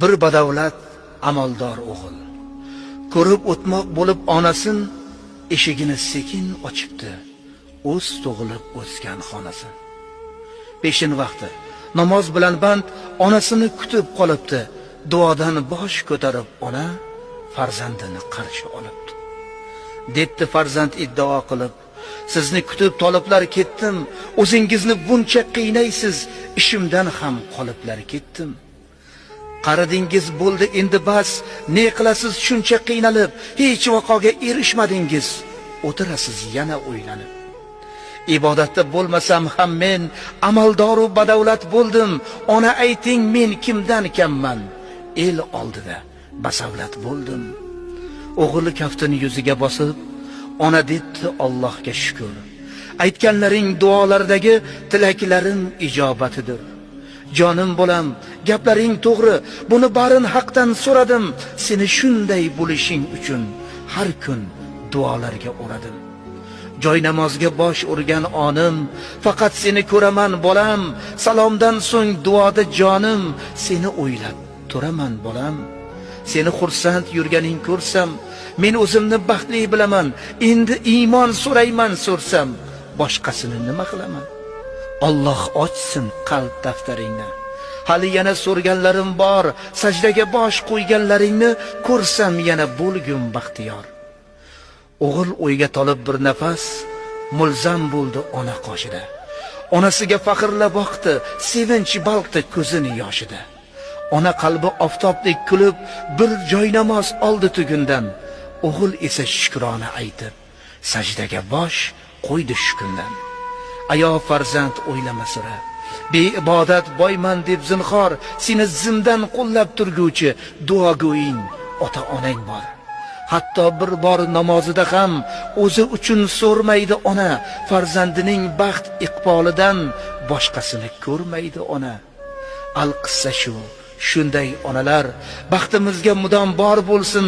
Bir badavlat amaldor o'g'il ko'rib o'tmoq bo'lib onasin, eshigini sekin ochibdi, o'z tug'ilib o'sgan xonasin. Peshin vaqti namoz bilan band onasini kutib qolibdi, duodan bosh ko'tarib ona farzandini qarshi olibdi. Debdi farzand iddao qilib, sizni kutib toliblar ketdim, o'zingizni buncha qiynaysiz, ishimdan ham qoliblar ketdim. Qaradingiz bo'ldi endi bas, ne qilasiz shuncha qiynalib, hech vaqoga erishmadingiz, o'tirasiz yana o'ylanib. Ibodatda bo'lmasam ham men amaldor va badavlat bo'ldim, ona ayting men kimdan kamman, el oldida basavlat bo'ldim. O'g'il kaftini yuziga bosib, ona debdi Allohga shukr. Aytganlaring duolardagi tilaklarim ijobatidir. Jonim bolam, gaplaring to'g'ri, buni barin haqdan so'radim. Seni shunday bo'lishing uchun har kun duolarga o'radim. Joy namozga bosh urgan onim, faqat seni ko'raman bolam. Salomdan so'ng duoda jonim, seni o'ylab turaman bolam. Seni xursand yurganing ko'rsam, men o'zimni baxtli bilaman. Endi iymon so'rayman so'rsam, boshqasini nima qilaman? Alloh ochsin qalb daftaringni. Hali yana so'rganlarim bor, sajdaga bosh qo'yganlaringni ko'rsam yana bo'lgum baxtiyor. O'g'il o'yga tolib bir nafas mulzam bo'ldi ona qoshida. Onasiga faxrla boqdi, sevinch balqdi ko'zini yoshida. Ona qalbi oftobdek kulib, bir joy namoz oldi tugundan. O'g'il esa shukrona aytib, sajdaga bosh qo'ydi shu kundan. Ayo farzand o'ylama sira, beibodat boyman deb zinhor, seni zimdan qo'llab turguvchi duogo'ying ota-onang bor. Hatto bir bor namozida ham o'zi uchun so'rmaydi ona, farzandining baxt iqbolidan boshqasini ko'rmaydi ona. Al-qissa shu, shunday onalar baxtimizga mudom bor bo'lsin,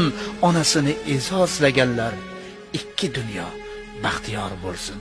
onasini e'zozlaganlar ikki dunyo baxtiyor bo'lsin.